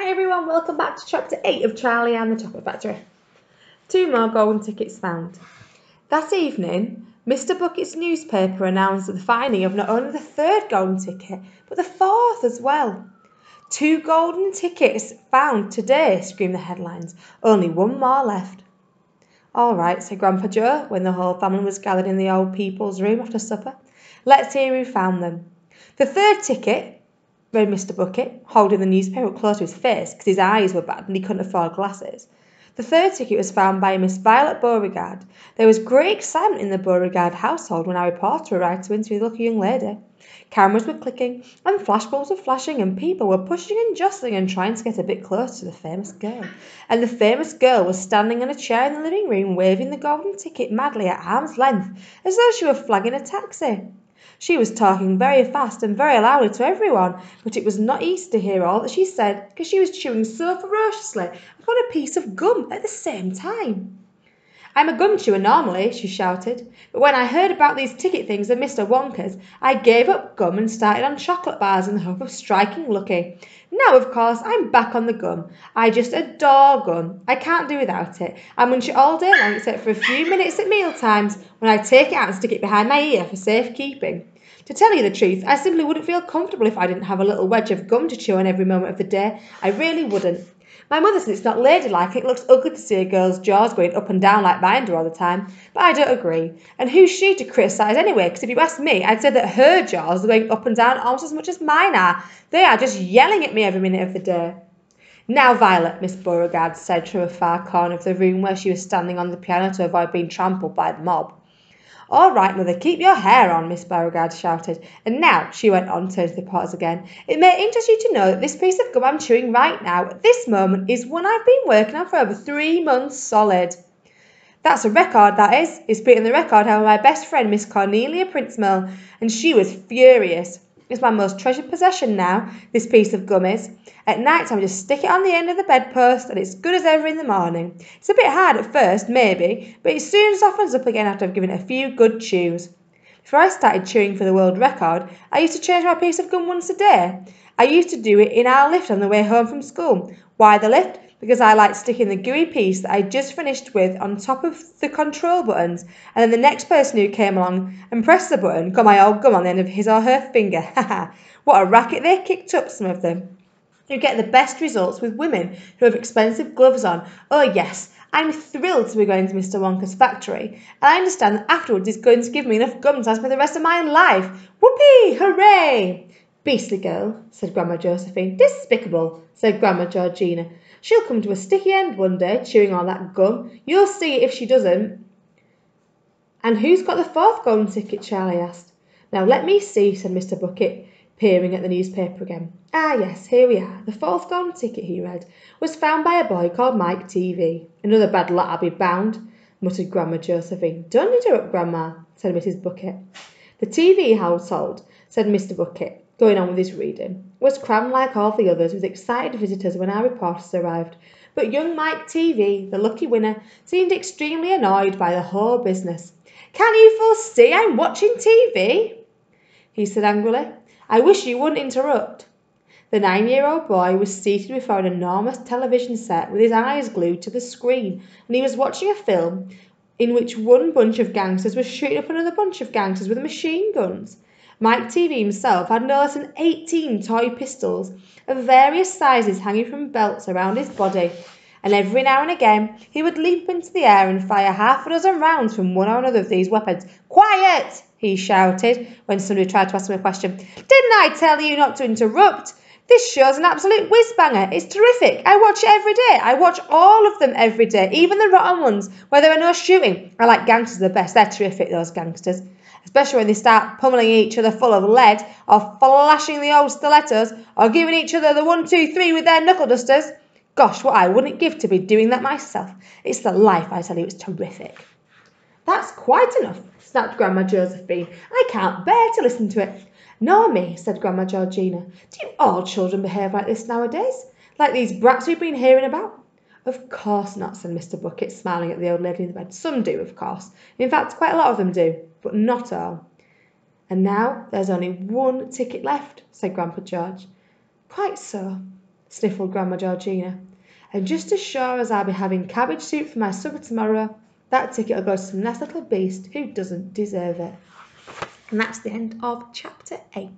Hi everyone, welcome back to chapter 8 of Charlie and the Chocolate Factory. 2 more golden tickets found. That evening, Mr. Bucket's newspaper announced the finding of not only the 3rd golden ticket, but the 4th as well. 2 golden tickets found today, screamed the headlines. Only 1 more left. All right, said Grandpa Joe when the whole family was gathered in the old people's room after supper. Let's hear who found them. The 3rd ticket, read Mr. Bucket, holding the newspaper close to his face because his eyes were bad and he couldn't afford glasses. The 3rd ticket was found by Miss Violet Beauregard. There was great excitement in the Beauregard household when our reporter arrived to interview the lucky young lady. Cameras were clicking and flashbulbs were flashing and people were pushing and jostling and trying to get a bit closer to the famous girl. And the famous girl was standing on a chair in the living room waving the golden ticket madly at arm's length as though she were flagging a taxi. She was talking very fast and very loudly to everyone, but it was not easy to hear all that she said because she was chewing so ferociously upon a piece of gum at the same time. I'm a gum chewer normally, she shouted, but when I heard about these ticket things and Mr. Wonka's, I gave up gum and started on chocolate bars in the hope of striking lucky. Now, of course, I'm back on the gum. I just adore gum. I can't do without it. I munch it all day long except for a few minutes at meal times when I take it out and stick it behind my ear for safekeeping. To tell you the truth, I simply wouldn't feel comfortable if I didn't have a little wedge of gum to chew on every moment of the day. I really wouldn't. My mother says it's not ladylike and it looks ugly to see a girl's jaws going up and down like mine do all the time, but I don't agree. And who's she to criticise anyway? Because if you ask me, I'd say that her jaws are going up and down almost as much as mine are. They are just yelling at me every minute of the day. Now, Violet, Miss Beauregard said from a far corner of the room where she was standing on the piano to avoid being trampled by the mob. All right, Mother, keep your hair on, Miss Beauregard shouted. And now, she went on, turning to the reporters again, it may interest you to know that this piece of gum I'm chewing right now, at this moment, is one I've been working on for over 3 months solid. That's a record, that is. It's beaten the record held by my best friend, Miss Cornelia Princemill, and she was furious. It's my most treasured possession now, this piece of gum is. At night time I just stick it on the end of the bedpost and it's good as ever in the morning. It's a bit hard at first, maybe, but it soon softens up again after I've given it a few good chews. Before I started chewing for the world record, I used to change my piece of gum once a day. I used to do it in our lift on the way home from school. Why the lift? Because I liked sticking the gooey piece that I just finished with on top of the control buttons, and then the next person who came along and pressed the button got my old gum on the end of his or her finger. Ha! What a racket they kicked up, some of them. You get the best results with women who have expensive gloves on. Oh yes, I'm thrilled to be going to Mr. Wonka's factory, and I understand that afterwards he's going to give me enough gum to last me the rest of my life. Whoopee! Hooray! Beastly girl, said Grandma Josephine. Despicable, said Grandma Georgina. She'll come to a sticky end one day, chewing all that gum. You'll see if she doesn't. And who's got the 4th golden ticket? Charlie asked. Now let me see, said Mr. Bucket, peering at the newspaper again. Ah, yes, here we are. The 4th golden ticket, he read, was found by a boy called Mike TV. Another bad lot, I'll be bound, muttered Grandma Josephine. Don't interrupt, Grandma, said Mrs. Bucket. The TV household, said Mr. Bucket, going on with his reading, was crammed like all the others with excited visitors when our reporters arrived. But young Mike TV, the lucky winner, seemed extremely annoyed by the whole business. Can't you fools see I'm watching TV? He said angrily. I wish you wouldn't interrupt. The 9-year-old boy was seated before an enormous television set with his eyes glued to the screen, and he was watching a film in which one bunch of gangsters was shooting up another bunch of gangsters with machine guns. Mike TV himself had no less than 18 toy pistols of various sizes hanging from belts around his body, and every now and again he would leap into the air and fire half a dozen rounds from one or another of these weapons. Quiet! He shouted when somebody tried to ask him a question. Didn't I tell you not to interrupt? This show's an absolute whiz-banger. It's terrific. I watch it every day. I watch all of them every day, even the rotten ones where there are no shooting. I like gangsters the best. They're terrific, those gangsters. Especially when they start pummeling each other full of lead, or flashing the old stilettos, or giving each other the 1, 2, 3 with their knuckle dusters. Gosh, what I wouldn't give to be doing that myself. It's the life, I tell you. It's terrific. That's quite enough, snapped Grandma Josephine. I can't bear to listen to it. Nor me, said Grandma Georgina. Do you all children behave like this nowadays? Like these brats we've been hearing about? Of course not, said Mr. Bucket, smiling at the old lady in the bed. Some do, of course. In fact, quite a lot of them do, but not all. And now there's only 1 ticket left, said Grandpa George. Quite so. sniffled Grandma Georgina. And just as sure as I'll be having cabbage soup for my supper tomorrow, that ticket'll go to some nice little beast who doesn't deserve it. And that's the end of chapter 8.